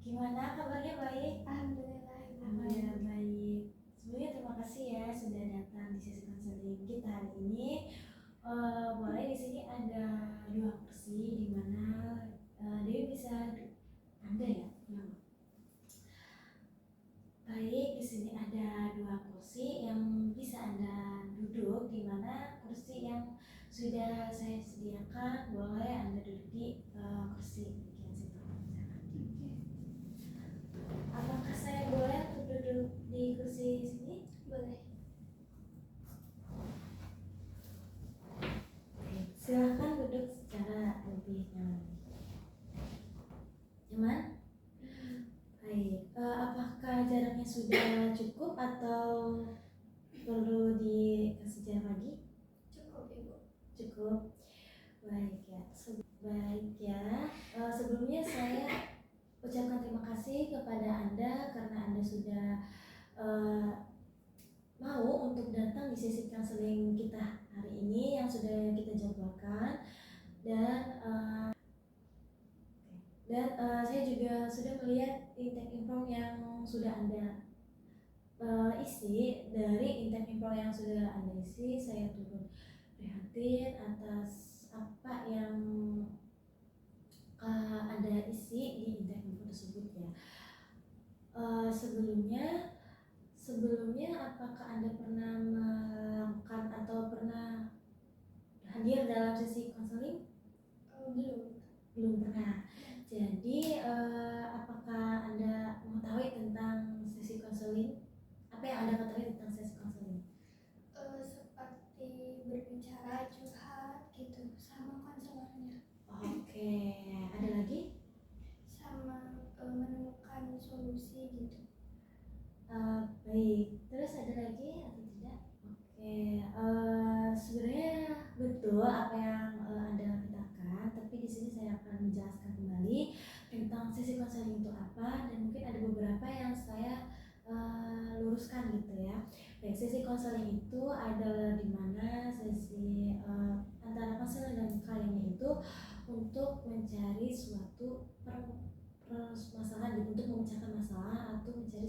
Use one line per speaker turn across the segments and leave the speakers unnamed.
Gimana kabarnya, baik?
Alhamdulillah, Ibu.
Alhamdulillah baik. Sebelumnya terima kasih ya sudah datang di sesi konseling kita hari ini. Boleh di sini ada dua kursi di mana Dewi bisa Anda ya? Baik, di sini ada dua kursi yang bisa Anda duduk, di mana kursi yang sudah saya sediakan boleh Anda duduk di kursi bagian situ. Apakah saya boleh untuk duduk di kursi sini?
Boleh.
Silahkan duduk secara lebih nyaman. Nyaman? Baik. Apakah jaraknya sudah cukup atau perlu dikasih jarak lagi?
Cukup, Ibu.
Cukup. Baik ya. Baik ya. Sebelumnya saya ucapkan terima kasih kepada Anda karena Anda sudah mau untuk datang di sesi counseling kita hari ini yang sudah kita jadwalkan, dan saya juga sudah melihat intake info yang sudah Anda isi. Dari intake info yang sudah Anda isi, saya turut prihatin atas apa yang Anda isi di intake info tersebut ya. Sebelumnya apakah Anda pernah melakukan atau pernah hadir dalam sesi konseling? Belum pernah. Jadi apakah Anda mengetahui tentang sesi konseling? Apa yang Anda ketahui tentang sesi konseling?
Seperti berbicara, curhat gitu sama konselornya.
Oke, ada lagi?
Sama menemukan solusi gitu.
Baik, terus ada lagi atau tidak? Oke, sebenarnya betul apa yang Anda katakan, tapi di sini saya akan menjelaskan kembali tentang sesi konseling itu apa, dan mungkin ada beberapa yang saya luruskan gitu ya. Baik, sesi konseling itu adalah dimana sesi antara konselor dan kliennya itu untuk mencari suatu permasalahan, untuk memecahkan masalah atau mencari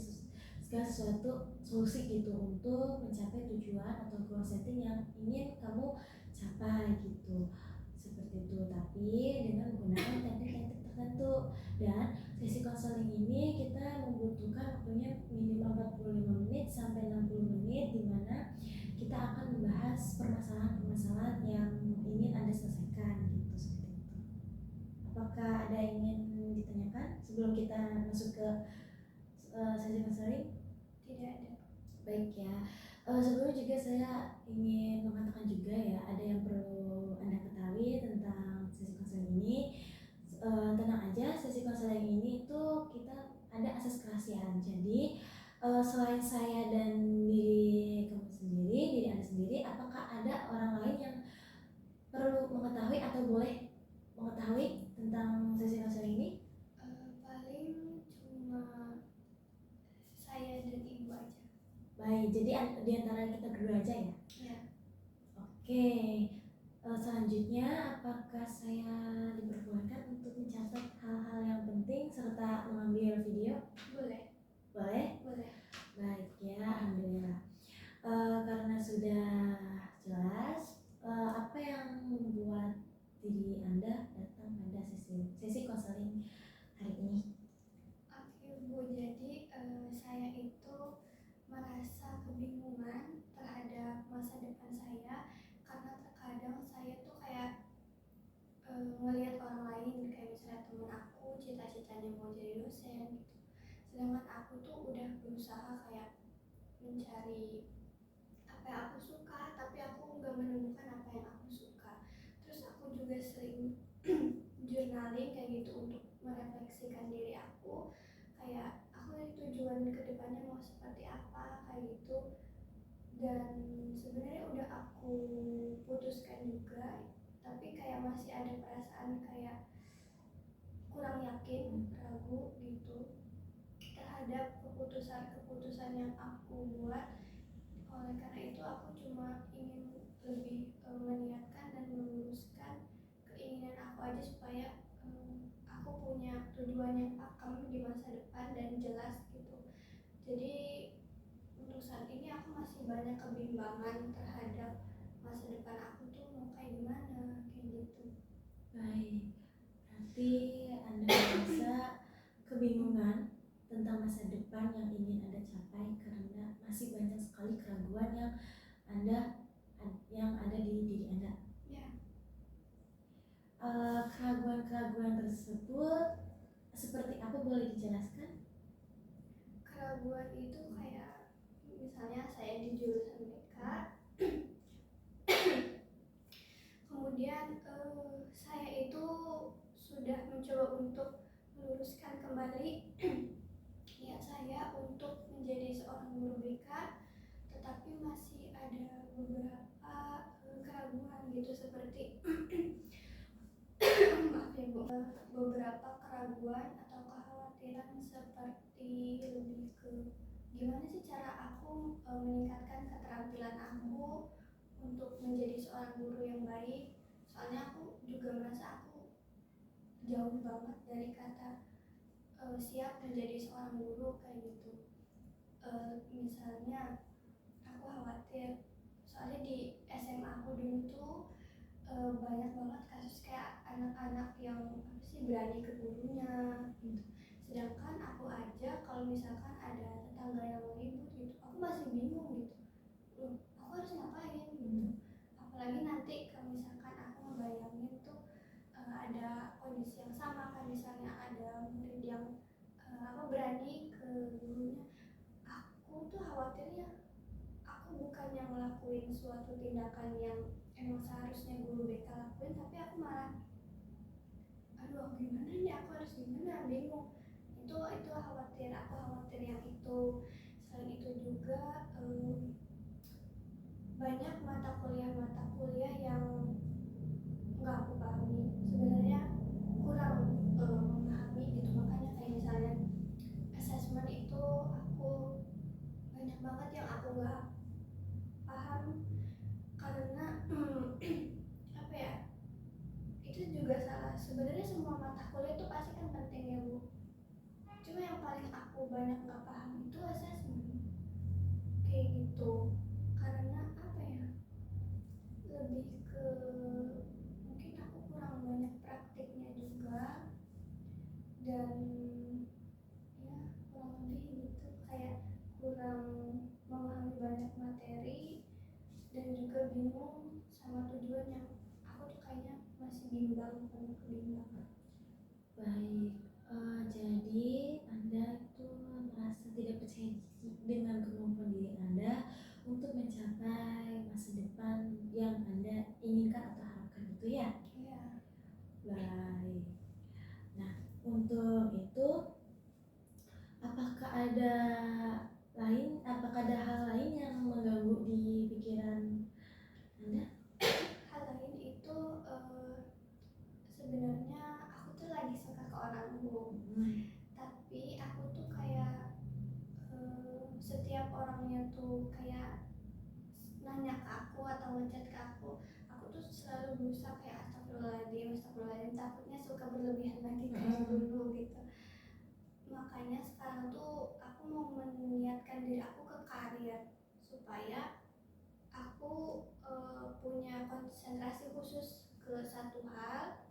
segala sesuatu solusi gitu untuk mencapai tujuan atau goal setting yang ingin kamu capai gitu, seperti itu. Tapi dengan menggunakan teknik-teknik tertentu, dan sesi konseling ini kita membutuhkan waktunya minimal 45 menit sampai 60 menit, di mana kita akan membahas permasalahan-permasalahan yang ingin Anda selesaikan gitu, seperti itu. Apakah ada yang ingin ditanyakan sebelum kita masuk ke sesi konseling?
Tidak ada.
Baik ya. Sebelumnya juga saya ingin mengatakan juga ya, ada yang perlu Anda ketahui tentang sesi konseling ini. Tenang aja, sesi konseling ini itu kita ada asas kerahasiaan. Jadi selain saya dan diri kamu sendiri, diri Anda sendiri, apakah ada orang lain yang perlu mengetahui atau boleh mengetahui tentang sesi konseling ini?
Paling cuma saya dan Ibu aja.
Baik, jadi di antara kita berdua aja ya?
Ya.
Oke, selanjutnya apakah saya diperbolehkan untuk mencatat hal-hal yang penting serta mengambil video?
Boleh.
Boleh?
Boleh.
Baik ya, alhamdulillah. Karena sudah jelas, apa yang membuat diri Anda datang pada sesi konseling hari ini?
Oke, Bu. Jadi saya itu merasa kebingungan terhadap masa depan saya, karena terkadang saya tuh kayak ngelihat orang lain, kayak misalnya temen aku cita-citanya mau jadi dosen gitu, sedangkan aku tuh udah berusaha kayak mencari apa yang aku suka, tapi aku nggak menemukan apa yang aku suka. Terus aku juga sering journaling kayak gitu untuk merefleksikan diri aku, kayak aku ini tujuan kedepannya mau seperti apa kayak gitu. Dan sebenarnya udah aku putuskan juga, tapi kayak masih ada perasaan kayak kurang yakin, ragu gitu terhadap keputusan-keputusan yang aku buat. Oleh karena itu aku cuma ingin lebih meniatkan dan meluruskan keinginan aku aja, supaya aku punya tujuan yang pakem di masa depan dan jelas gitu. Jadi untuk saat ini aku masih banyak kebimbangan terhadap masa depan aku tuh mau kayak gimana kayak gitu.
Baik, berarti Anda merasa kebingungan tentang masa depan yang ingin Anda capai karena masih banyak sekali keraguan yang ada di diri Anda.
Ya,
Keraguan-keraguan tersebut seperti apa, boleh dijelaskan?
keraguan itu kayak misalnya saya di jurusan BK, kemudian saya itu sudah mencoba untuk meluruskan kembali niat saya untuk menjadi seorang guru BK, tetapi masih ada beberapa keraguan gitu seperti maaf ya Bu, beberapa keraguan atau kekhawatiran seperti lebih ke gimana sih cara aku meningkatkan keterampilan aku untuk menjadi seorang guru yang baik. Soalnya aku juga merasa aku jauh banget dari kata siap menjadi seorang guru kayak gitu. Misalnya aku khawatir soalnya di SMA aku dulu tuh banyak banget kasus kayak anak-anak yang apa sih berani ke gurunya gitu. Sedangkan aku aja kalau misalkan ada tetangga yang mau ribut gitu, aku masih bingung gitu. Loh, aku harus ngapain gitu. Apalagi nanti kalau misalkan aku ngebayangin tuh ada kondisi yang sama kan, misalnya ada murid yang apa berani ke gurunya. Aku tuh khawatirnya aku bukannya ngelakuin suatu tindakan yang emang seharusnya guru BK lakuin, tapi aku malah aduh aku gimana nih, aku harus gimana, bingung. Itu khawatir, aku khawatir yang itu. Selain itu juga banyak mata kuliah yang nggak aku pahami, sebenarnya kurang memahami gitu. Makanya kayak misalnya assessment itu aku banyak banget yang aku nggak paham karena apa ya, itu juga salah. Sebenarnya semua mata kuliah itu pasti kan penting ya Bu, cuma yang paling aku banyak nggak paham itu assessment kayak gitu. Karena apa ya, lebih ke mungkin aku kurang banyak praktiknya juga, dan ya kurang lebih gitu, kayak kurang memahami banyak materi dan juga bingung sama tujuannya. Aku tuh kayaknya masih bimbang, penuh kebimbangan.
Baik, jadi Anda itu merasa tidak percaya diri dengan kemampuan diri Anda untuk mencapai masa depan yang Anda inginkan atau harapkan, gitu ya?
Iya.
Baik. Nah, untuk itu apakah ada hal lain yang mengganggu di pikiran Anda?
Hal lain itu sebenarnya aku tuh lagi suka ke orang Bu, tapi aku tuh kayak setiap orangnya tuh kayak nanya ke aku atau ngechat ke aku tuh selalu berusaha kayak astagfirullahaladzim, takutnya suka berlebihan lagi kayak dulu gitu. Makanya sekarang tuh aku mau meniatkan diri aku ke karir supaya aku punya konsentrasi khusus ke satu hal,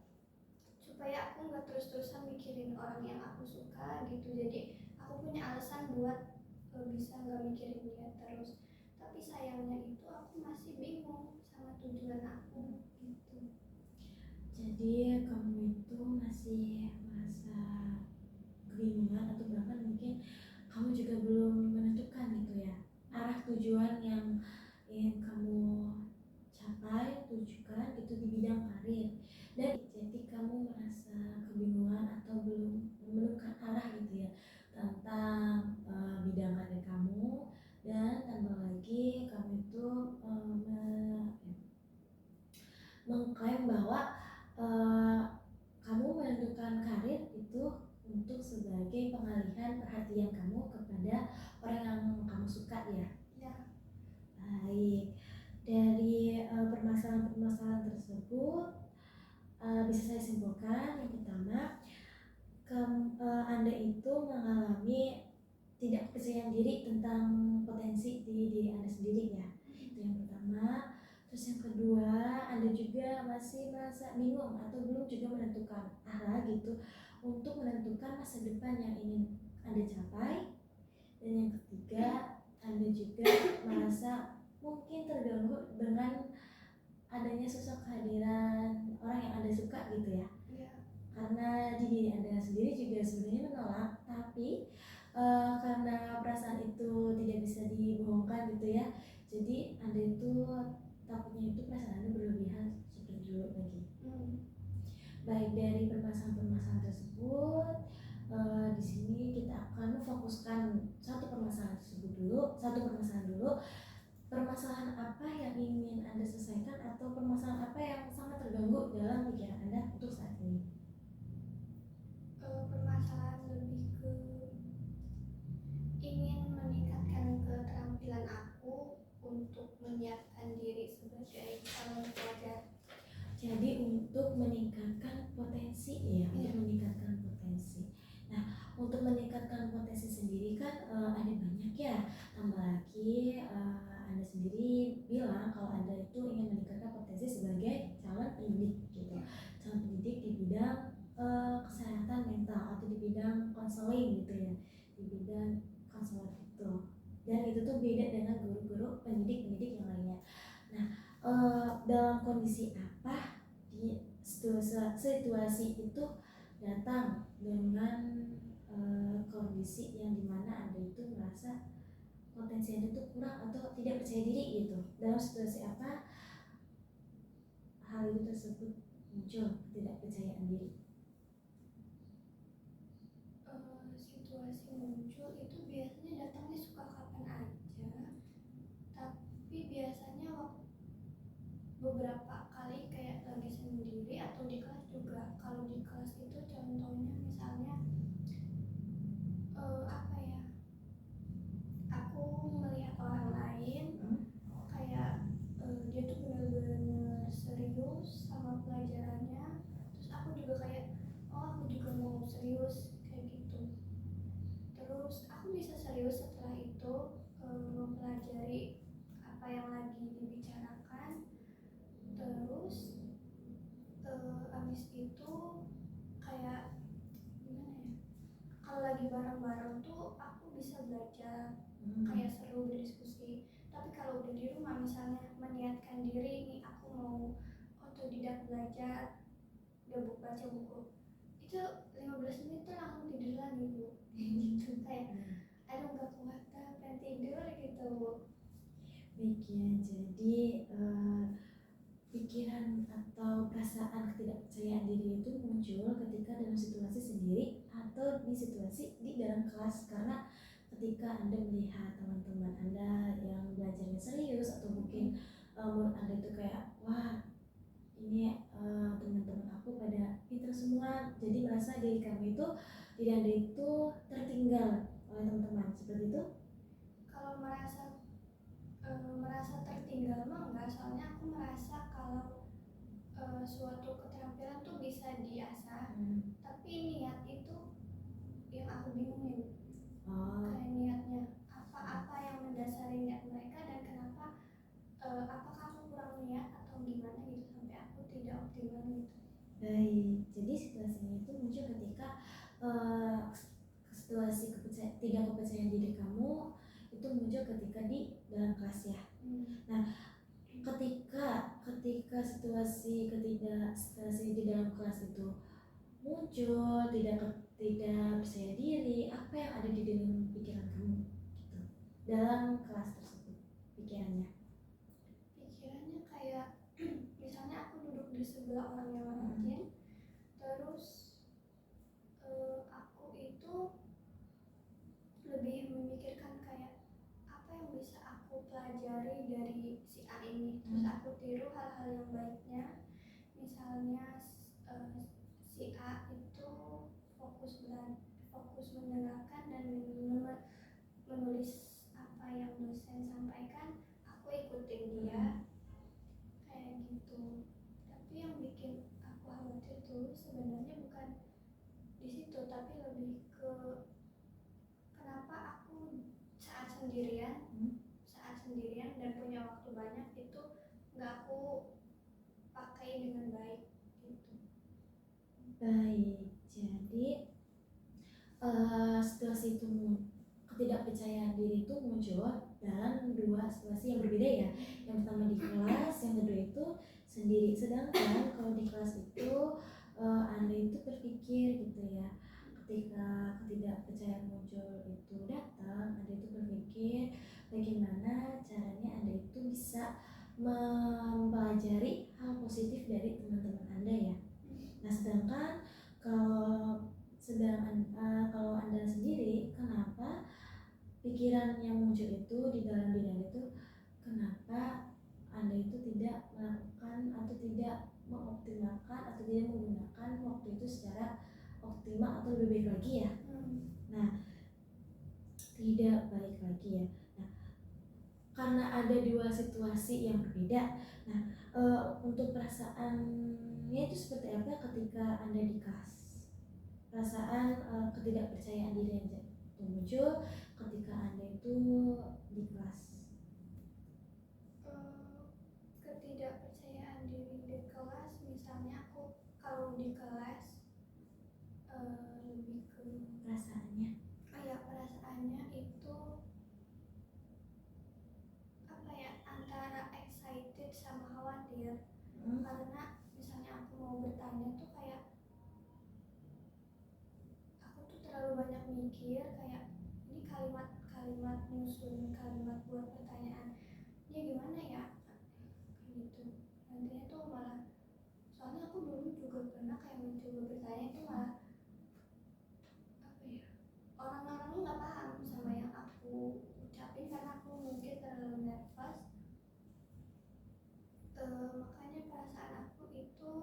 supaya aku nggak terus-terusan mikirin orang yang aku suka gitu. Jadi aku punya alasan buat bisa nggak mikirin dia terus. Tapi sayangnya itu aku masih bingung sama tujuan aku gitu.
Jadi kamu itu masih merasa kebingungan atau bahkan mungkin kamu juga belum menentukan gitu ya arah tujuan yang ingin kamu capai, tujukan itu di bidang karir. Dan jadi kamu merasa kebingungan atau belum menemukan arah gitu ya tentang bidang karir kamu. Dan tambah lagi kamu itu mengklaim bahwa kamu menentukan karir itu untuk sebagai pengalihan perhatian kamu kepada orang yang kamu suka ya.
Ya.
Baik, dari permasalahan-permasalahan tersebut bisa saya simpulkan yang pertama, Anda itu mengalami tidak percaya diri tentang potensi di diri Anda sendiri ya. Itu yang pertama. Terus yang kedua, Anda juga masih merasa bingung atau belum juga menentukan arah gitu untuk menentukan masa depan yang ingin Anda capai. Dan yang ketiga, Anda juga merasa mungkin terganggu dengan adanya sosok kehadiran orang yang Anda suka gitu ya.
Iya.
Karena di diri Anda sendiri juga sebenarnya menolak, tapi karena perasaan itu tidak bisa dibohongkan gitu ya, jadi Anda itu takutnya itu perasaan Anda berlebihan seperti dulu lagi. Baik, dari permasalahan-permasalahan tersebut, di sini kita akan memfokuskan satu permasalahan dulu. Permasalahan apa yang ingin Anda selesaikan atau permasalahan apa yang sangat terganggu dalam pikiran Anda untuk saat ini?
Permasalahan lebih ke ingin meningkatkan keterampilan aku untuk menyiapkan diri sebagai calon pelajar.
Jadi untuk meningkatkan potensi ya, untuk meningkatkan potensi. Nah, untuk meningkatkan potensi sendiri kan ada banyak ya. Tambah lagi Anda sendiri bilang kalau Anda itu ingin meningkatkan potensi sebagai calon pendidik gitu. Calon pendidik di bidang kesehatan mental atau di bidang konseling gitu ya. Di bidang konselor gitu. Dan itu tuh beda dengan guru-guru pendidik-pendidik yang lainnya. Nah, dalam kondisi apa di situasi itu datang dengan kondisi yang dimana Anda itu merasa potensi Anda itu kurang atau tidak percaya diri gitu. Dalam situasi apa hal itu tersebut muncul ketidakpercayaan diri?
Situasi muncul itu biasanya datangnya suka kapan aja, tapi biasanya beberapa kali kayak lagi sendiri atau di kelas juga. Kalau di kelas itu contohnya misalnya apa ya, aku melihat orang lain kayak dia tuh benar-benar serius sama pelajarannya, terus aku juga kayak aku juga mau serius kayak gitu. Terus aku bisa serius setelah itu mempelajari apa yang lagi dibicarakan. Terus abis itu kayak gimana ya, kalau lagi bareng-bareng tuh aku bisa belajar, kayak seru berdiskusi. Tapi kalau udah di rumah misalnya meniatkan diri nih aku mau otodidak belajar, udah baca buku itu 15 menit tuh langsung tidur lagi Bu. Gitu kayak aduh gak kuat pengen tidur gitu.
Baik ya, jadi pikiran atau perasaan ketidakpercayaan diri itu muncul ketika dalam situasi sendiri atau di situasi di dalam kelas, karena ketika Anda melihat teman-teman Anda yang belajarnya serius atau mungkin menurut Anda itu kayak wah ini teman-teman aku pada pintar semua, jadi merasa diri Anda itu tertinggal oleh teman-teman, seperti itu?
Kalau merasa tertinggal mah enggak, soalnya aku merasa kalau suatu keterampilan tuh bisa diasah. Tapi niat itu yang aku bingungin. Kayak niatnya apa yang mendasari niat mereka dan kenapa apakah aku kurang niat atau gimana gitu sampai aku tidak optimal gitu.
Baik, jadi situasinya itu muncul ketika situasi tidak kepercayaan diri kamu itu muncul ketika di dalam kelas ya. Nah, ketika situasi di dalam kelas itu muncul tidak percaya diri, apa yang ada di dalam pikiran kamu gitu dalam kelas tersebut? Pikirannya
kayak misalnya aku duduk di sebelah orang yang rajin, terus aku itu lebih memikirkan kayak apa yang bisa aku pelajari dari si A ini, terus aku tiru hal-hal yang baiknya. Misalnya si A itu fokus mendengarkan dan menulis apa yang dosen sampaikan, aku ikutin dia kayak gitu. Tapi yang bikin aku khawatir tuh sebenarnya bukan di situ, tapi
Baik, jadi situasi itu ketidakpercayaan diri itu muncul dalam dua situasi yang berbeda ya. Yang pertama di kelas, yang kedua itu sendiri. Sedangkan kalau di kelas itu Anda itu berpikir gitu ya, ketika ketidakpercayaan muncul itu datang, Anda itu berpikir bagaimana caranya Anda itu bisa mempelajari hal positif dari teman-teman Anda ya. Nah, sedangkan kalau kalau Anda sendiri, kenapa pikiran yang muncul itu di dalam diri Anda itu, kenapa Anda itu tidak melakukan atau tidak mengoptimalkan atau tidak menggunakan waktu itu secara optimal atau lebih baik lagi ya. Nah, tidak baik lagi ya. Nah, karena ada dua situasi yang berbeda. Nah, untuk perasaannya itu seperti apa ketika Anda di kelas? Perasaan ketidakpercayaan diri yang muncul ketika Anda itu di kelas.
Ketidakpercayaan diri di kelas, misalnya aku kalau di kelas lebih ke
Perasaannya.
perasaannya itu apa ya, antara excited sama khawatir. Karena misalnya aku mau bertanya tuh kayak aku tuh terlalu banyak mikir, kayak ini kalimat nyusun kalimat buat pertanyaan ini gimana ya, kayak gitu. Nantinya tuh malah, soalnya aku dulu juga pernah kayak mencoba bertanya itu malah apa ya, orang-orangnya nggak paham sama yang aku ucapin karena aku mungkin terlalu nervous. Makanya perasaan aku itu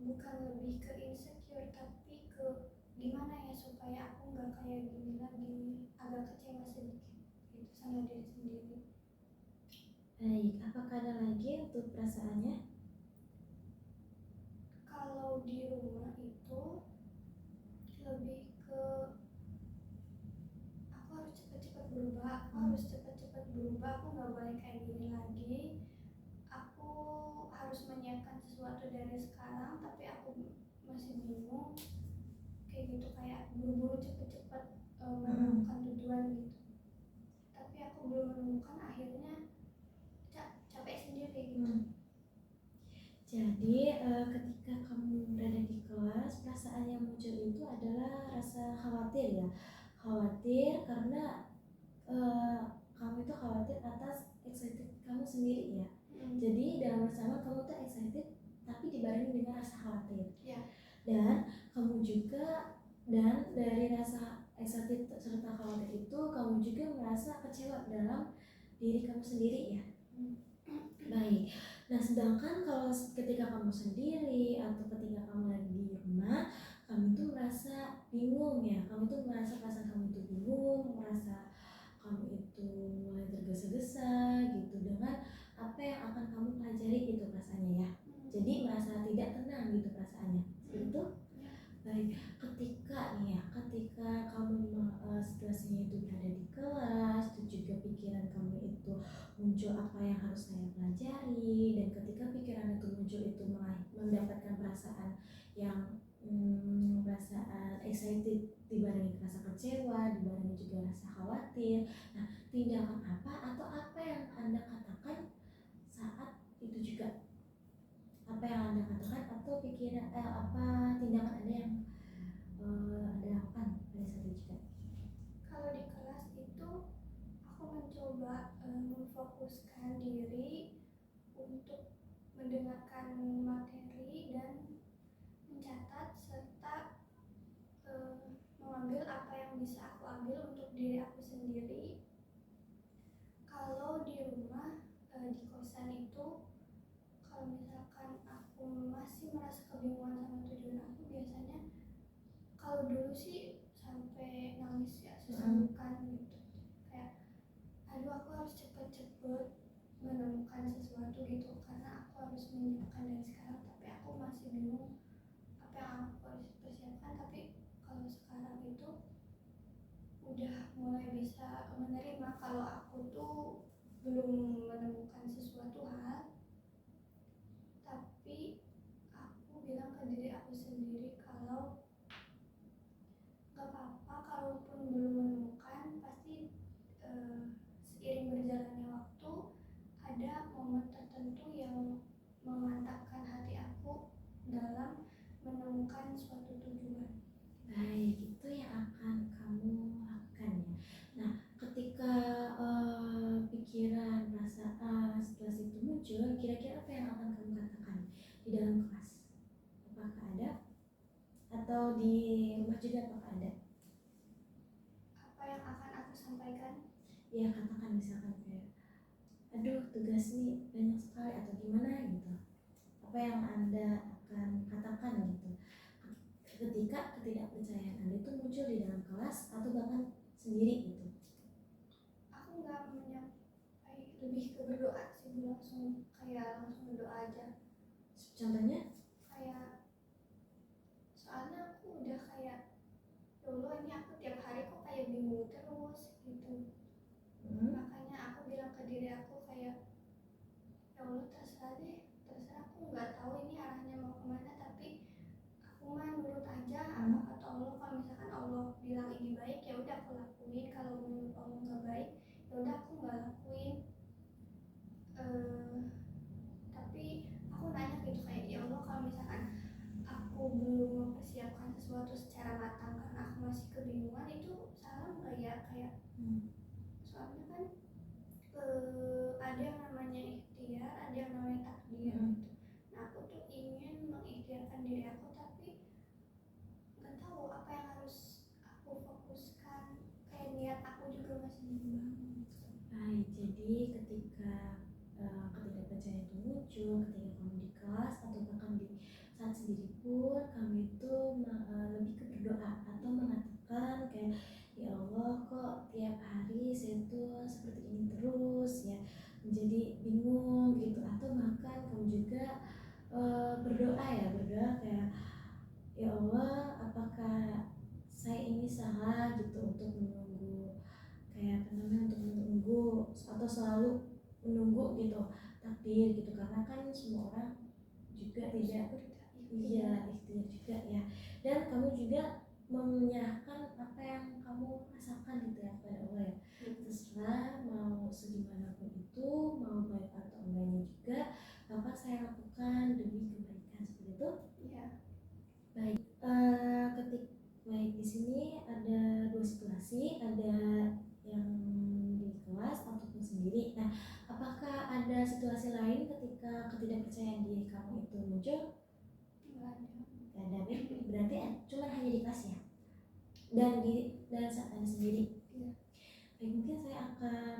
bukan lebih ke insecure tapi ke gimana ya supaya aku nggak kayak gini lagi, agak kecewa sedikit gitu sama diri sendiri.
Baik, apakah ada lagi untuk perasaannya?
Kalau di rumah itu lebih ke aku harus cepet-cepet berubah, aku nggak boleh kayak gini lagi. Aku harus menyiapkan sesuatu dari sekarang tapi aku masih bingung kayak gitu, kayak buru-buru cepet-cepet menemukan tujuan gitu. Tapi aku belum menemukan, akhirnya capek sendiri gitu.
Jadi ketika kamu berada di kelas, perasaan yang muncul itu adalah rasa khawatir ya. Khawatir karena kamu itu khawatir atas excited kamu sendiri ya. Jadi dalam bersama kamu tuh excited tapi dibarengi dengan rasa khawatir. Dan kamu juga, dan dari rasa excited serta khawatir itu kamu juga merasa kecewa dalam diri kamu sendiri ya. Baik. Nah, sedangkan kalau ketika kamu sendiri atau ketika kamu lagi di rumah, kamu itu merasa bingung ya. Kamu tuh merasa perasaan kamu itu bingung, merasa kamu itu mulai tergesa-gesa gitu dengan apa yang akan kamu pelajari gitu perasaannya ya. Jadi merasa tidak tenang gitu perasaannya. Seperti itu? Baik, ketika nih ya, ketika kamu situasinya itu berada di kelas, itu juga pikiran kamu itu muncul apa yang harus saya pelajari, dan ketika pikiran itu muncul itu mendapatkan perasaan yang perasaan excited dibarengi rasa kecewa, dibarengi juga rasa khawatir. Nah, tindakan apa atau apa yang Anda katakan saat itu juga? Apa yang Anda katakan atau pikiran apa tindakan Anda yang Anda lakukan pada saat itu juga?
Kalau di kelas itu aku mencoba memfokuskan diri untuk mendengarkan materi dan mencatat serta mengambil apa yang bisa aku ambil untuk diri aku sendiri. Kalau di rumah di kosan itu, kalau misalkan aku masih merasa kebingungan sama tujuan aku, biasanya kalau dulu sih sampai nangis ya, sesenggukan gitu, kayak aduh aku harus cepet-cepet menemukan sesuatu gitu karena aku harus menyiapkan dari sekarang, tapi aku masih bingung apa yang aku harus persiapkan. Tapi kalau sekarang itu udah mulai bisa menerima kalau aku tuh belum menemukan sesuatu hal, tapi aku bilang ke diri menemukan suatu tujuan.
Baik, itu yang akan kamu lakukan ya. Nah, ketika pikiran, perasaan, situasi itu muncul, kira-kira apa yang akan kamu katakan di dalam kelas? Apakah ada? Atau di rumah juga apakah ada?
Apa yang akan aku sampaikan?
Ya, katakan misalkan kayak, aduh tugas ini banyak sekali atau gimana gitu. Apa yang Anda akan katakan gitu ketika ketidakpercayaan Anda itu muncul di dalam kelas atau bahkan sendiri gitu.
Aku nggak lebih ke berdoa sih, langsung berdoa aja.
Contohnya?
Kayak soalnya aku udah kayak dulu ini aku tiap hari kok kayak bingung terus gitu. Makanya aku bilang ke diri aku kayak, ya Allah terserah deh, terserah, aku nggak tahu ini arahnya mau kemana, tapi aku mah nurut aja apa kata Allah. Kalau misalkan Allah bilang ini baik, ya udah aku lakuin. Kalau menurut Allah nggak baik, ya udah aku nggak lakuin. Tapi aku nanya gitu kayak, ya Allah kalau misalkan aku belum mempersiapkan sesuatu secara matang karena aku masih kebingungan, itu salah nggak ya? Kayak soalnya kan ada yang namanya ikhtiar, ada yang namanya takdir gitu. Nah aku tuh ingin mengikhtiarkan diri aku, tapi nggak tahu apa yang harus aku fokuskan. Kayak niat aku juga masih bimbang.
Baik, jadi ketika ketidakpercayaan itu muncul, ketika kamu di kelas atau bahkan di saat sendiri pun, kamu itu lebih ke berdoa atau mengatakan kayak, ya Allah kok tiap hari saya tuh seperti ini terus ya, menjadi bingung gitu. Atau bahkan kamu juga berdoa kayak, ya Allah apakah saya ini salah gitu untuk menunggu, kayak apa namanya, untuk menunggu atau selalu menunggu gitu takdir gitu, karena kan semua orang juga tidak ikhtiar juga ya. Dan kamu juga menyerahkan apa yang kamu rasakan gitu ya kepada Allah ya. Terserah mau segimanapun itu, mau baik atau enggaknya juga, apa saya lakukan demi kebaikan, seperti itu.
Iya.
Baik, baik, di sini ada dua situasi, ada yang di kelas ataupun sendiri. Nah, apakah ada situasi lain ketika ketidakpercayaan diri kamu itu muncul?
Nggak ada.
Gak ada, berarti cuma hanya di kelas ya? Dan saat Anda sendiri?
Iya.
Baik, mungkin saya akan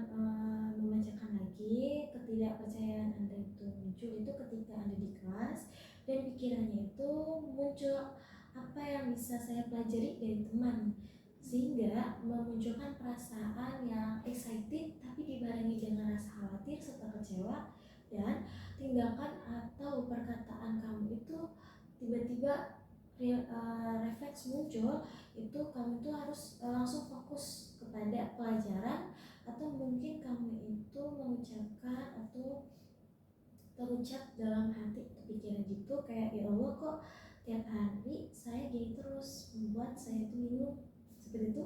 membacakan lagi. Ketidakpercayaan Anda itu muncul itu ketika Anda di kelas dan pikirannya itu muncul, apa yang bisa saya pelajari dari teman, sehingga memunculkan perasaan yang excited tapi dibarengi dengan rasa khawatir serta kecewa, dan tindakan atau perkataan kamu itu tiba-tiba refleks muncul, itu kamu itu harus langsung fokus kepada pelajaran, atau mungkin kamu itu mengucapkan atau terucap dalam hati atau pikiran gitu kayak, ya Allah kok tiap hari saya gini terus, membuat saya itu bingung, seperti itu.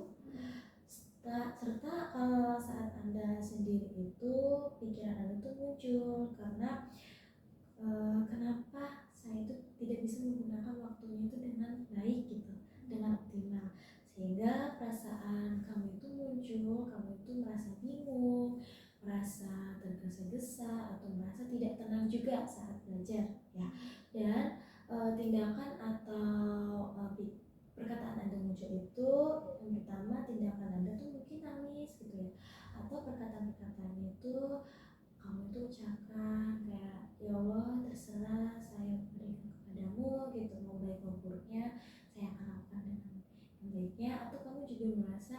Serta kalau saat Anda sendiri itu pikiran Anda itu muncul karena kenapa saya itu tidak bisa menggunakan waktunya itu dengan baik gitu, dengan optimal, sehingga perasaan kamu itu muncul, kamu itu merasa bingung, merasa tergesa-gesa atau merasa tidak tenang juga saat belajar ya. Dan tindakan atau perkataan Anda muncul itu, yang pertama tindakan Anda tuh mungkin nangis gitu ya, atau perkataan-perkataannya itu kamu itu ucapkan kayak, ya Allah terserah saya berikan kepadamu gitu, mau baik mau buruknya saya akan lakukan dengan yang baiknya. Atau kamu juga merasa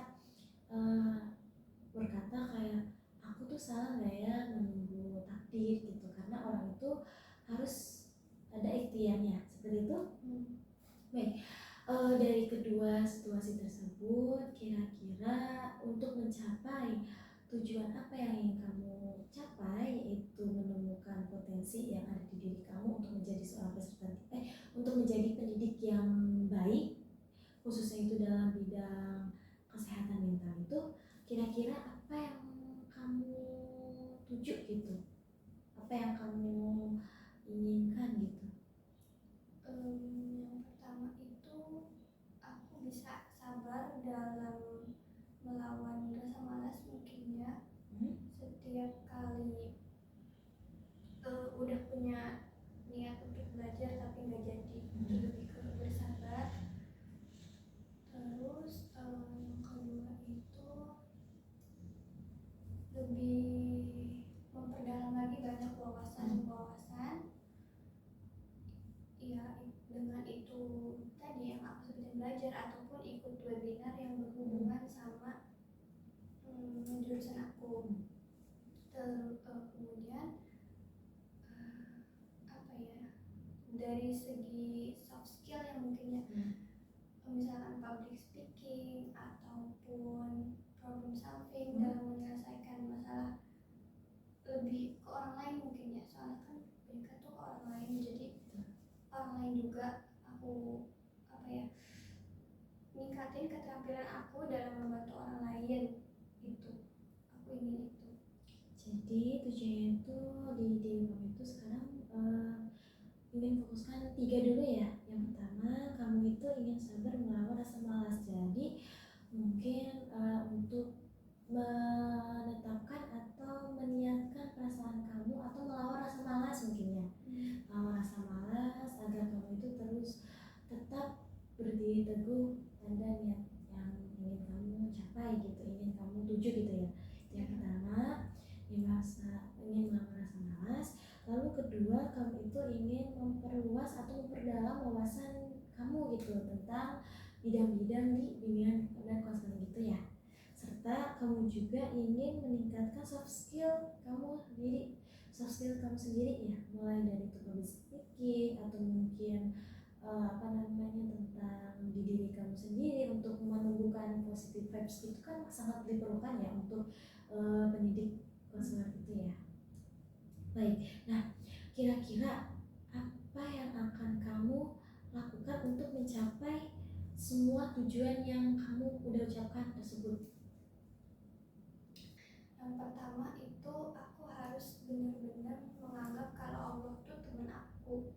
berkata kayak, aku tuh salah gak ya menunggu takdir gitu, karena orang itu harus ada ikhtiarnya, seperti itu. Baik, dari kedua situasi tersebut, kira-kira untuk mencapai tujuan apa yang ingin kamu capai, yaitu menemukan potensi yang ada di diri kamu untuk menjadi seorang untuk menjadi pendidik yang baik, khususnya itu dalam bidang kesehatan mental itu, kira-kira apa yang kamu tuju gitu, apa yang kamu inginkan gitu?
Yang pertama dengan itu tadi yang aku sebutin belajar ataupun ikut webinar yang berhubungan sama jurusan aku. Kemudian apa ya, dari segi soft skill yang mungkin ya, misalkan public speaking ataupun problem solving dalam menyelesaikan masalah lebih ke orang lain mungkin ya, soalnya kan mereka tuh ke orang lain, jadi orang lain juga aku apa ya, ningkatin keterampilan aku dalam membantu orang lain, itu aku ingin itu.
Jadi tujuannya itu di diri kamu itu sekarang ingin fokuskan 3 dulu ya. Yang pertama, kamu itu ingin sabar melawan rasa malas. Jadi mungkin untuk menetapkan atau meniatkan perasaan kamu atau melawan rasa malas mungkin ya. Melawan rasa malas agar kamu itu terus tetap berdiri teguh pada niat yang ingin kamu capai gitu, ingin kamu tuju gitu ya. Yang pertama, ingin melawan rasa malas. Lalu kedua, kamu itu ingin memperluas atau memperdalam wawasan kamu gitu tentang bidang-bidang di bimbingan dan konseling gitu ya. Serta kamu juga ingin meningkatkan soft skill kamu sendiri ya, mulai dari public speaking atau mungkin tentang di diri kamu sendiri untuk menumbuhkan positive vibes itu kan sangat diperlukan ya untuk pendidik konselor itu ya. Baik, nah kira-kira apa yang akan kamu lakukan untuk mencapai semua tujuan yang kamu udah ucapkan tersebut?
Yang pertama itu aku harus benar-benar menganggap kalau Allah tuh teman aku.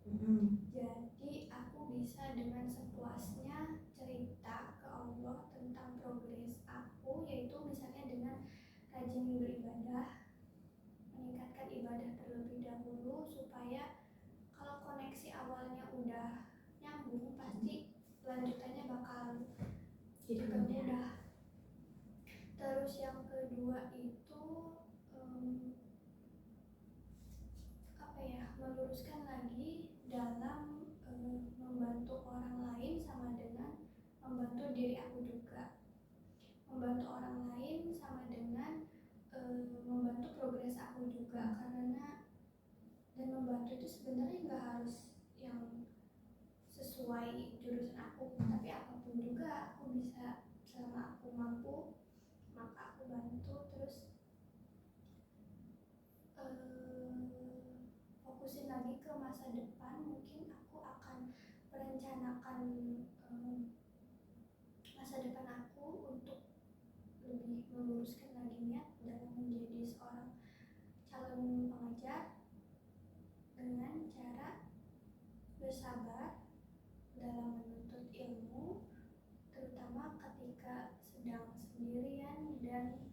Jadi aku bisa dengan sepuasnya cerita ke Allah tentang progres aku, yaitu misalnya dengan rajin beribadah, meningkatkan ibadah terlebih dahulu supaya kalau koneksi awalnya udah nyambung pasti lanjutannya bakal dipermudah. Terus yang kedua itu meluruskan lagi dalam membantu orang lain sama dengan membantu diri aku juga. Membantu orang lain sama dengan membantu progres aku juga, karena dan membantu itu sebenarnya nggak harus yang sesuai jurusan aku, tapi apapun juga aku bisa, selama aku mampu maka aku bantu. Terus fokusin lagi ke masa depan, mungkin aku akan merencanakan masa depan aku untuk lebih meluruskan lagi niat dalam menjadi seorang calon pengajar dengan cara bersabar dalam menuntut ilmu, terutama ketika sedang sendirian, dan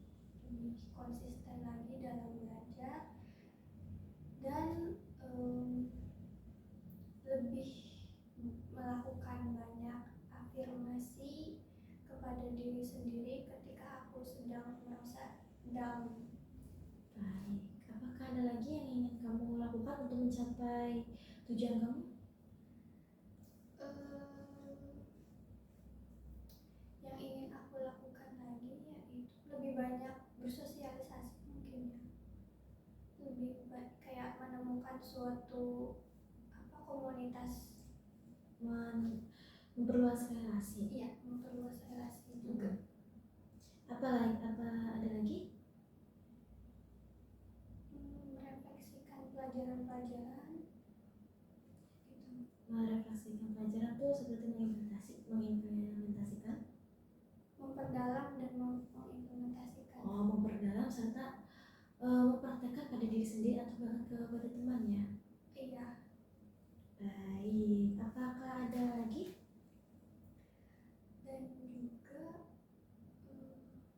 lebih konsisten lagi dalam belajar, dan lebih melakukan banyak afirmasi kepada diri sendiri ketika aku sedang merasa down.
Baik, apakah ada lagi yang ingin kamu lakukan untuk mencapai tujuan kamu?
Yang ingin aku lakukan lagi yaitu lebih banyak bersosialisasi mungkin ya, lebih kayak menemukan suatu komunitas,
memperluas relasi.
Iya, memperluas relasi juga.
Apa ada lagi?
Merefleksikan pelajaran-pelajaran gitu.
Merefleksikan pelajaran tuh seperti mengimplementasikan,
memperdalam dan mengimplementasikan.
Memperdalam serta mempraktekkan pada diri sendiri atau bahkan kepada teman ya.
Iya.
Baik, apakah ada lagi?
Dan juga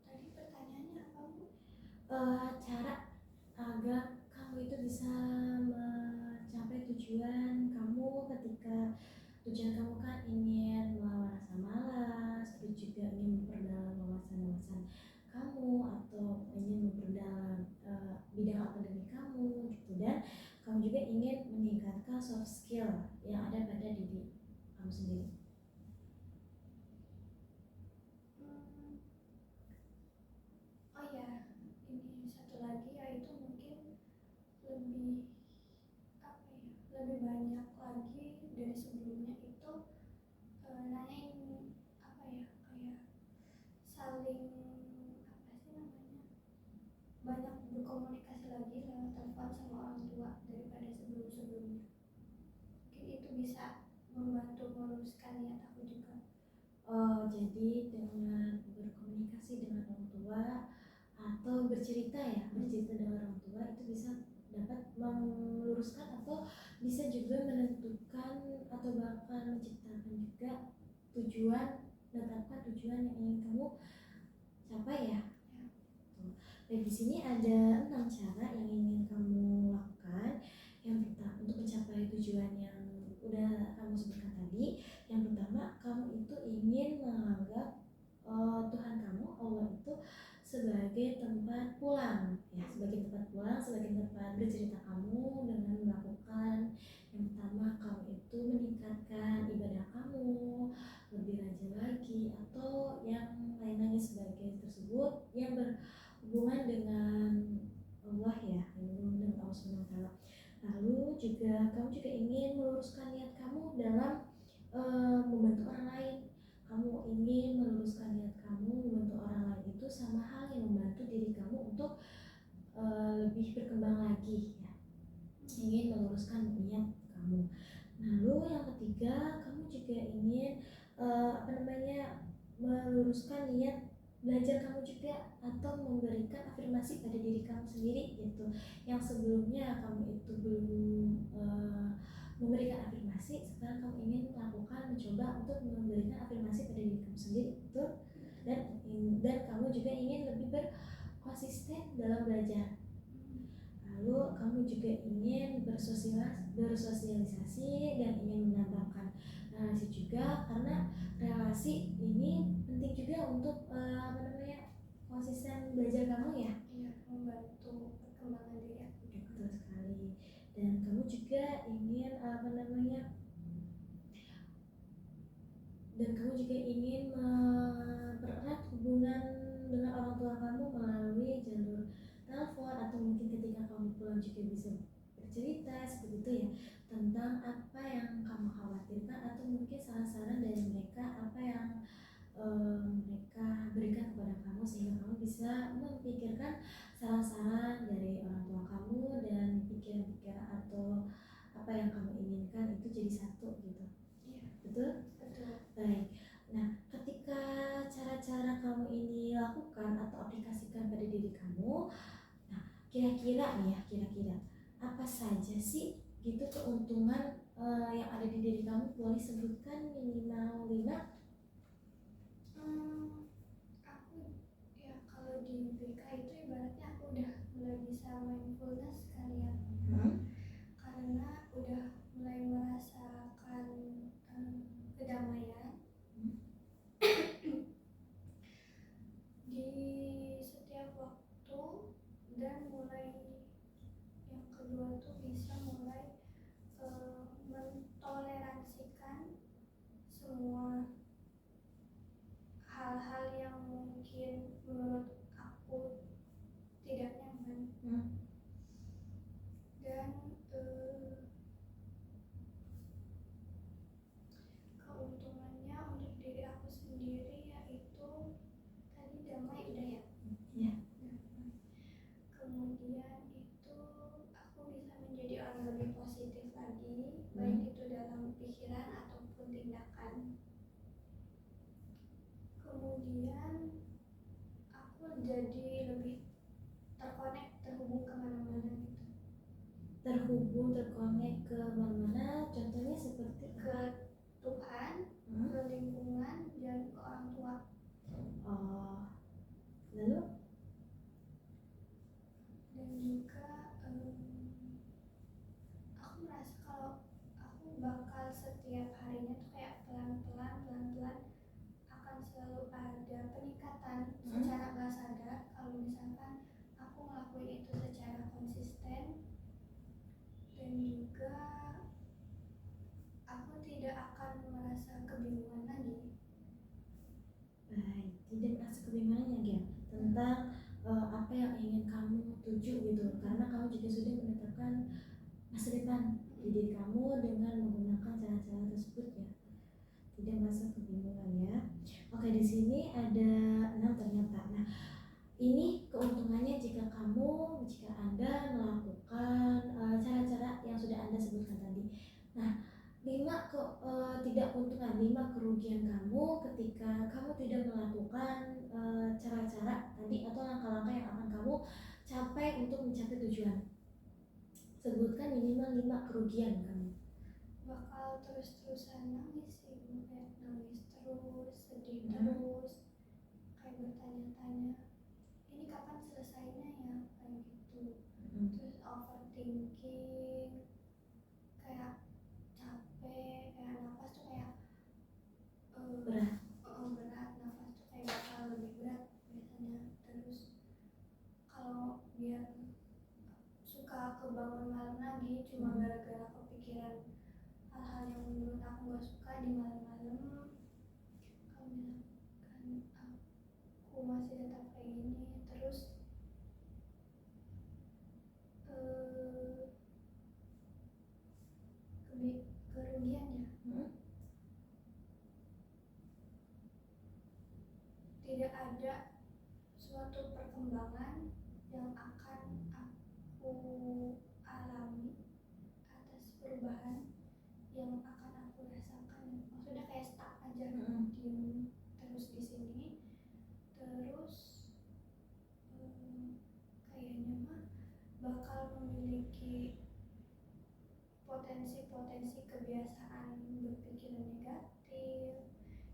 tadi pertanyaannya apa, Bu?
Cara agar kamu itu bisa mencapai tujuan kamu ketika tujuan kamu kan ingin melawan rasa malas, terus juga ingin memperdalam wawasan kamu atau ingin memperdalam bidang akademik kamu gitu, dan kamu juga ingin meningkatkan soft skill yang ada pada diri kamu sendiri?
Oh ya, ini satu lagi yaitu mungkin lebih apa ya, lebih banyak lagi dari sebelumnya itu nanyain apa ya, kayak saling apa sih namanya, banyak berkomunikasi lagi lewat telepon sama orang tua daripada sebelum-sebelumnya. Mungkin itu bisa membantu meluruskan niat aku juga.
Oh, jadi dengan berkomunikasi dengan orang tua atau bercerita dengan orang tua itu bisa dapat meluruskan atau bisa juga menentukan atau bahkan menciptakan juga tujuan, menetapkan tujuan yang ingin kamu capai ya. Dan di sini ada 6 cara yang ingin kamu lakukan. Yang pertama, untuk mencapai tujuan yang udah kamu sebutkan tadi, yang pertama kamu itu ingin menganggap Tuhan kamu, Allah itu sebagai tempat pulang ya, sebagai tempat pulang, sebagai tempat bercerita kamu dengan melakukan yang pertama kamu itu meningkatkan ibadah kamu lebih rajin lagi atau yang lain-lainnya sebagai tersebut yang berhubungan dengan Allah ya, dengan Allah SWT. Lalu juga kamu juga ingin meluruskan niat kamu dalam membantu orang lain. Kamu ingin meluruskan niat kamu membantu orang lain itu sama hal yang membantu diri kamu untuk lebih berkembang lagi ya. Ingin meluruskan niat kamu. Lalu yang ketiga, kamu juga ingin meluruskan niat belajar kamu juga atau memberikan afirmasi pada diri kamu sendiri gitu. Yang sebelumnya kamu itu belum memberikan afirmasi, sekarang kamu ingin melakukan mencoba untuk memberikan afirmasi pada diri kamu sendiri itu, dan kamu juga ingin lebih berkonsisten dalam belajar. Lalu kamu juga ingin bersosialisasi dan ingin menambahkan relasi juga, karena relasi ini penting juga untuk konsisten belajar kamu ya.
Iya, membantu perkembangan diri aku.
Betul sekali. Dan kamu juga ingin mempererat hubungan dengan orang tua kamu melalui jalur telepon atau mungkin ketika kamu pulang juga bisa bercerita seperti itu ya, tentang apa yang kamu khawatirkan atau mungkin saran-saran dari mereka, apa yang mereka berikan kepada kamu, sehingga kamu bisa memikirkan saran-saran dari orang tua kamu dan pikiran-pikiran atau apa yang kamu inginkan itu jadi satu gitu.
Iya.
Betul?
Betul.
Baik. Nah, ketika cara-cara kamu ini lakukan atau aplikasikan pada diri kamu, nah kira-kira apa saja sih gitu keuntungan yang ada di diri kamu? Boleh sebutkan minimal 5?
Aku ya, kalau di BK itu ibaratnya aku udah mulai bisa mindfulness kali ya. Karena udah mulai merasakan kedamaian di setiap waktu, dan mulai yang kedua tuh bisa mulai mentoleransikan semua hal-hal yang mungkin menurut aku tidak nyaman. Dan keuntungannya untuk diri aku sendiri yaitu tadi damai udah ya.
Ya.
Kemudian itu aku bisa menjadi orang lebih positif lagi, baik itu dalam pikiran ataupun tindakan. Kemudian aku jadi lebih terhubung kemana-mana gitu.
Terkonek ke mana-mana, contohnya seperti
Ke Tuhan, ke lingkungan, dan ke orang tua.
Lalu?
Dan juga aku merasa kalau aku bakal setiap harinya tuh kayak pelan-pelan akan selalu ada peningkatan secara gak sadar kalau misalkan aku ngelakuin itu secara konsisten. Dan juga aku tidak akan merasa
kamu juga sudah menetapkan masa depan di diri kamu dengan menggunakan cara-cara tersebut ya, tidak merasa kebingungan ya. Oke, di sini ada 6 ternyata. Nah, ini keuntungannya jika Anda melakukan cara-cara yang sudah Anda sebutkan tadi. Nah, 5 kerugian kamu ketika kamu tidak melakukan cara-cara tadi atau langkah-langkah yang akan kamu capai untuk mencapai tujuan. Sebutkan minimal 5 kerugian kamu.
Bakal terus-terusan nangis sih, kayak nangis terus, sedih terus, kayak bertanya-tanya ini kapan selesainya ya, kayak gitu. Terus overthinking, kayak capek, kayak nafas tuh kayak
Berat.
berat, nafas tuh kayak bakal lebih berat biasanya. Terus kalau biar suka kebangun malam lagi cuma gara-gara kepikiran hal-hal yang menurut aku gak suka di malam-malam. Kalau misalkan aku masih tetap kayak gini terus, kerugiannya tidak ada suatu perkembangan yang akan aku alami atas perubahan yang akan aku rasakan. Maksudnya kayak stuck aja, diem terus di sini. Terus kayaknya mah bakal memiliki potensi-potensi kebiasaan berpikir negatif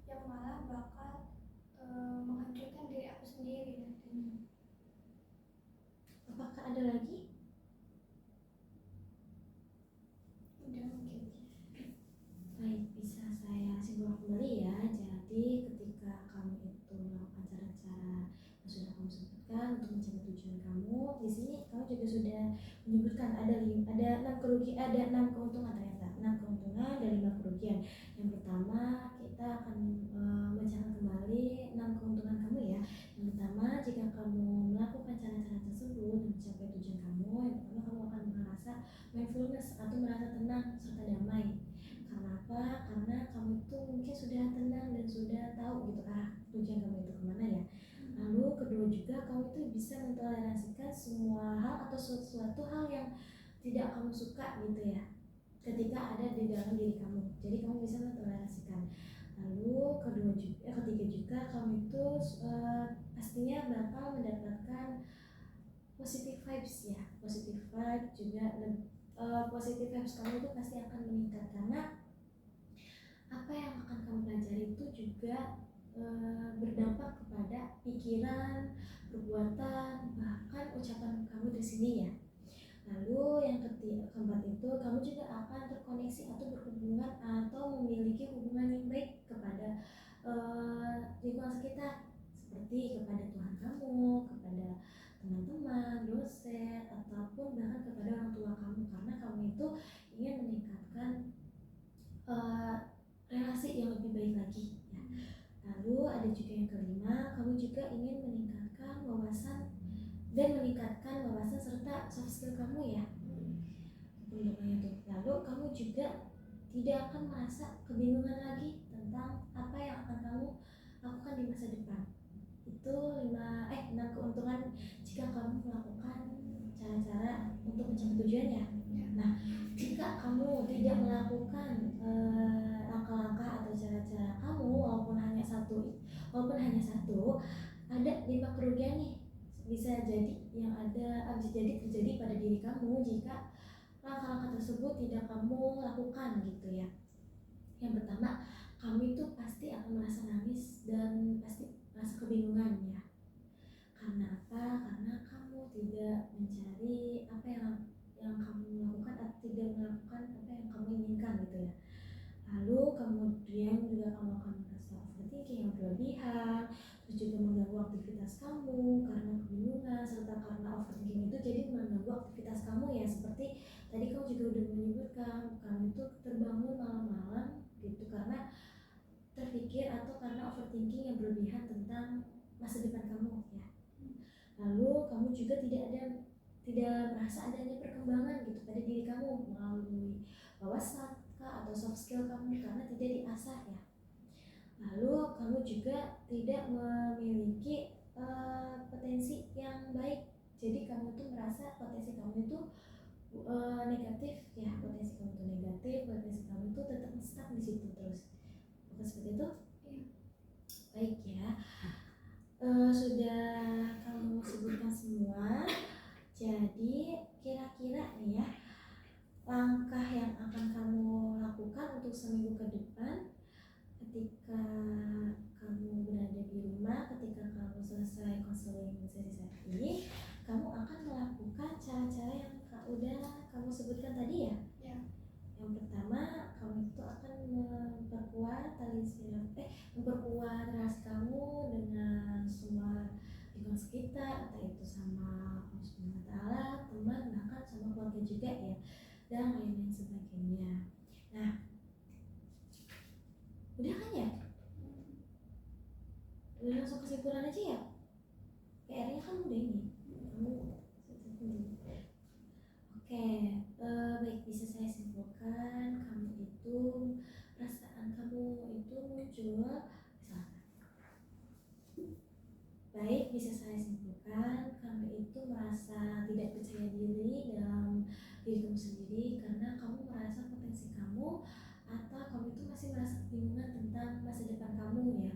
yang malah bakal menghancurkan diri aku sendiri nantinya.
Apakah ada lagi?
Udah mungkin.
Baik, bisa saya simpulkan kembali ya. Jadi ketika kamu itu melakukan cara-cara yang sudah kamu sebutkan untuk mencapai tujuan kamu, di sini kamu juga sudah menyebutkan ada 6 kerugian, ada 6 keuntungan ternyata. 6 keuntungan dan 5 kerugian. Yang pertama, kita akan membacakan kembali 6 keuntungan kamu ya. Yang pertama, jika kamu melakukan cara-cara tersebut mencapai tujuan kamu, yang pertama kamu akan merasa mindfulness atau merasa tenang serta damai. Karena apa? Karena kamu itu mungkin sudah tenang dan sudah tahu gitu tujuan kamu itu kemana ya. Lalu kedua juga kamu itu bisa mentoleransikan semua hal atau sesuatu hal yang tidak kamu suka gitu ya, ketika ada di dalam diri kamu. Jadi kamu bisa mentoleransikan. Lalu ketiga juga kamu itu pastinya bakal mendapatkan positive vibes ya. Positive vibes juga positive vibes kamu itu pasti akan meningkat karena apa yang akan kamu pelajari itu juga berdampak kepada pikiran, perbuatan, bahkan ucapan kamu di sini ya. Lalu yang keempat itu kamu juga akan terkoneksi atau berhubungan atau memiliki hubungan yang baik kepada lingkungan sekitar, seperti kepada Tuhan kamu, kepada teman-teman, dosen, ataupun bahkan kepada orang tua kamu, karena kamu itu ingin meningkatkan relasi yang lebih baik lagi ya. Lalu ada juga yang kelima, kamu juga ingin meningkatkan wawasan serta soft skill kamu ya. Keuntungannya tuh. Lalu kamu juga tidak akan merasa kebingungan lagi tentang apa yang akan kamu lakukan di masa depan. Itu 6 keuntungan jika kamu melakukan cara-cara untuk mencapai tujuannya. Nah, jika kamu tidak melakukan langkah-langkah atau cara-cara kamu walaupun hanya satu, ada 5 kerugian nih bisa jadi terjadi pada diri kamu jika langkah-langkah tersebut tidak kamu lakukan gitu ya. Yang pertama, kamu itu pasti akan merasa nangis dan pasti merasa kebingungan ya. Karena apa? Karena kamu tidak mencari apa yang kamu lakukan atau tidak melakukan apa yang kamu inginkan gitu ya. Lalu kemudian juga kamu akan merasa overthinking yang berlebihan, terus juga mengganggu aktivitas kamu karena kebingungan, serta karena overthinking itu jadi mengganggu aktivitas kamu ya, seperti tadi kamu juga udah menyebutkan kamu itu terbangun malam-malam gitu karena terpikir atau karena overthinking yang berlebihan tentang masa depan kamu ya. Lalu kamu juga tidak ada tidak merasa adanya perkembangan gitu pada diri kamu melalui wawasan kah, atau soft skill kamu karena tidak diasah ya. Lalu kamu juga tidak memiliki potensi yang baik. Jadi kamu tuh merasa potensi kamu itu negatif ya, potensi kamu itu negatif, potensi kamu itu tetap stuck di situ terus. Bukan seperti itu?
Iya.
Baik ya. Sudah kamu sebutkan semua. Jadi kira-kira nih ya, langkah yang akan kamu lakukan untuk seminggu ke depan ketika kamu berada di rumah, ketika kamu selesai konseling sesi ini, kamu akan melakukan cara-cara yang udah kamu sebutkan tadi ya.
Ya.
Yang pertama, kamu itu akan memperkuat memperkuat relasi kamu dengan semua lingkungan sekitar, entah itu sama Allah Subhanahu wa Ta'ala, teman, bahkan sama keluarga juga ya, dan lain-lain sebagainya. Nah, udah kan ya? Udah langsung kesimpulan aja ya? PR-nya kan udah ini. Oke, baik, bisa saya simpulkan kamu itu, perasaan kamu itu muncul misalkan. Baik, bisa saya simpulkan kamu itu merasa tidak percaya diri dalam diri kamu sendiri karena kamu merasa potensi kamu, atau kamu itu masih merasa kebingungan tentang masa depan kamu ya.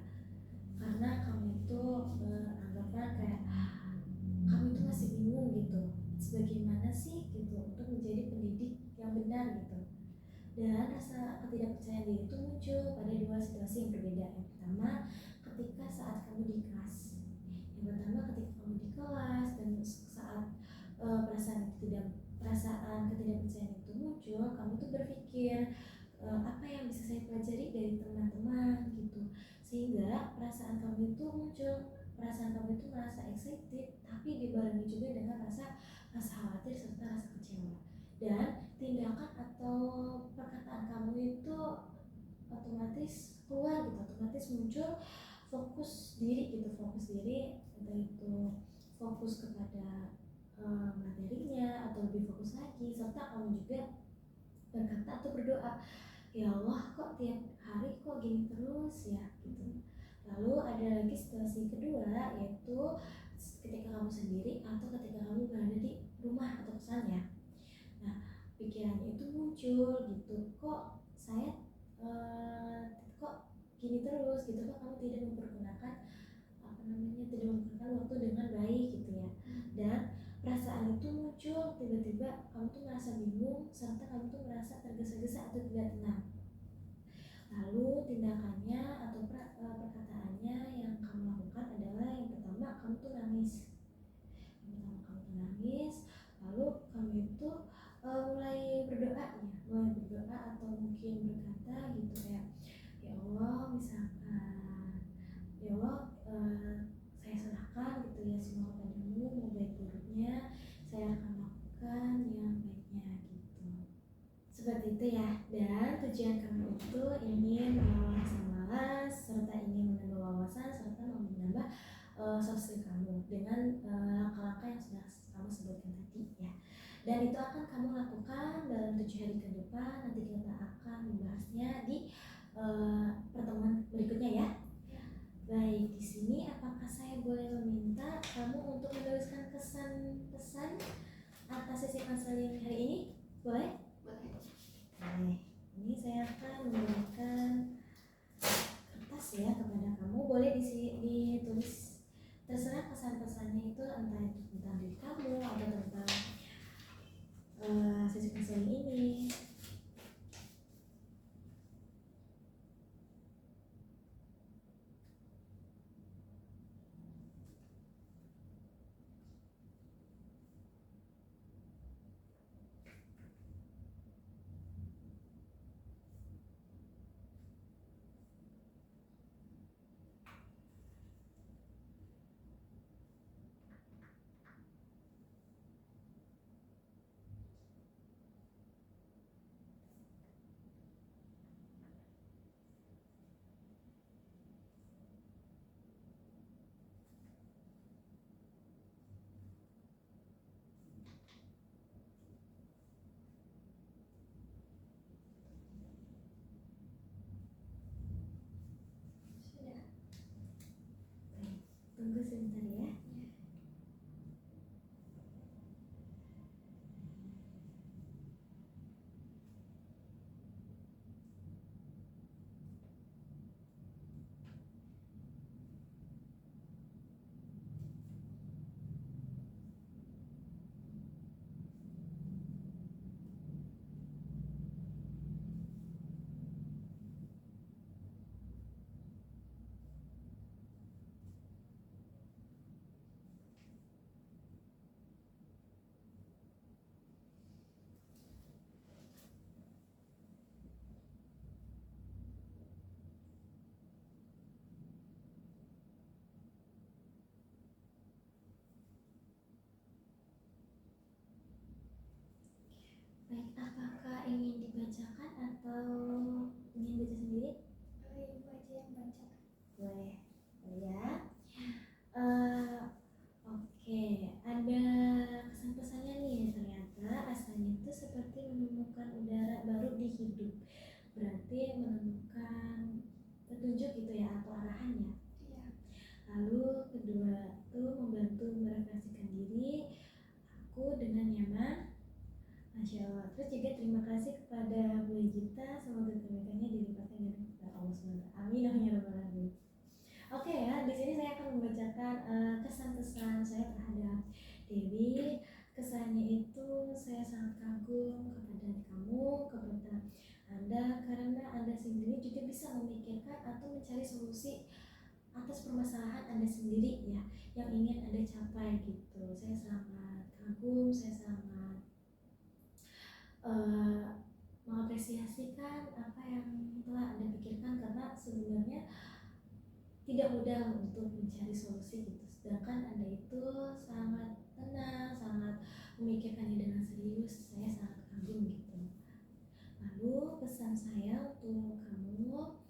Karena kamu itu anggapan kayak kamu itu masih bingung gitu, sebagaimana sih gitu untuk menjadi pendidik yang benar gitu. Dan rasa ketidakpercayaan diri itu muncul pada dua situasi yang berbeda. Yang pertama, ketika saat kamu di kelas. Yang pertama ketika kamu di kelas dan saat perasaan ketidakpercayaan itu muncul, kamu tuh berpikir apa yang bisa saya pelajari dari teman-teman gitu, sehingga perasaan kamu itu muncul, perasaan kamu itu merasa excited tapi dibarengi juga dengan rasa khawatir serta rasa kecewa, dan tindakan atau perkataan kamu itu otomatis keluar gitu, otomatis muncul fokus diri gitu, entah itu fokus kepada materinya atau lebih fokus lagi, serta kamu juga berkata atau berdoa, ya Allah kok tiap hari kok gini terus ya gitu. Lalu ada lagi situasi kedua, yaitu ketika kamu sendiri atau ketika kamu berada di rumah atau kosan ya. Nah, pikirannya itu muncul gitu, kok saya kok gini terus gitu, kok kamu tidak mempergunakan tidak mempergunakan waktu dengan baik gitu ya. Dan perasaan itu muncul tiba-tiba, kamu tuh merasa bingung serta kamu tuh merasa tergesa-gesa atau tidak tenang. Lalu tindakannya atau perkataannya yang kamu lakukan adalah yang pertama, kamu tuh nangis. Lalu kamu itu mulai berdoa atau mungkin berkata gitu kayak, ya Allah misalkan, ya Allah saya serahkan gitu ya semua kepadamu, mau baik buruknya saya akan lakukan yang baiknya gitu. Seperti itu ya. Dan tujuan kamu itu ingin wawasan malas serta ingin menambah wawasan serta menambah soft skill kamu dengan langkah-langkah yang sudah kamu sebutkan tadi ya. Dan itu akan kamu lakukan dalam 7 hari ke depan. Nanti kita akan membahasnya di pertemuan berikutnya ya. Baik, di sini apakah saya boleh meminta kamu untuk menuliskan kesan pesan atas sesi konseling hari ini? Boleh? Boleh. Ini saya akan memberikan kertas ya kepada kamu. Boleh ditulis terserah pesan-pesannya itu, entah itu tentang diri kamu atau tentang sesi konseling ini. Baik, apakah ingin dibacakan atau ingin baca sendiri?
Ibu aja yang baca.
Boleh, boleh ya. Eh, oke, ada kesan pesannya nih. Ternyata asalnya itu seperti menemukan udara baru di hidup. Berarti menemukan petunjuk gitu ya atau arahannya.
Iya.
Lalu kedua tuh membantu merefleksikan diri aku dengan nyaman. Masya Allah. Terus juga terima kasih kepada Bu Gita, semoga kebaikannya dilimpahkan kepada Allah SWT. Amin ya rabbal alamin. Oke ya, di sini saya akan membacakan kesan-kesan saya terhadap Dewi. Kesannya itu saya sangat kagum kepada kamu, kepada Anda, karena Anda sendiri juga bisa memikirkan atau mencari solusi atas permasalahan Anda sendiri ya, yang ingin Anda capai gitu. Saya sangat kagum, saya sangat mengapresiasikan apa yang telah Anda pikirkan, karena sebenarnya tidak mudah untuk mencari solusi gitu. Sedangkan Anda itu sangat tenang, sangat memikirkannya dengan serius. Saya sangat kagum gitu. Lalu pesan saya untuk kamu,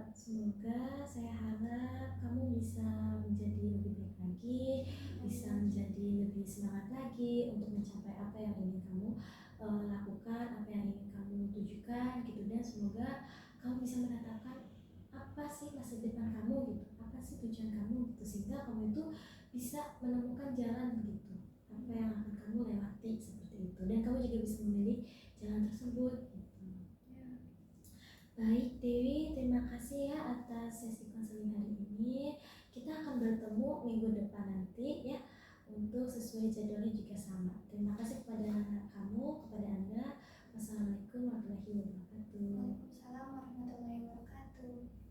semoga saya harap kamu bisa menjadi lebih baik lagi, bisa menjadi lebih semangat lagi untuk mencapai apa yang ingin kamu lakukan, apa yang ingin kamu tujukan gitu. Dan semoga kamu bisa menetapkan apa sih masa depan kamu gitu, apa sih tujuan kamu gitu, sehingga kamu itu bisa menemukan jalan gitu, apa yang akan kamu lewati seperti itu, dan kamu juga bisa memilih jalan tersebut gitu. Baik Dewi, terima kasih ya atas sesi konseling hari ini. Kita akan bertemu minggu depan nanti ya, untuk sesuai jadwalnya juga sama. Terima kasih kepada kamu, kepada Anda. Wassalamualaikum warahmatullahi wabarakatuh.
Waalaikumsalam warahmatullahi wabarakatuh.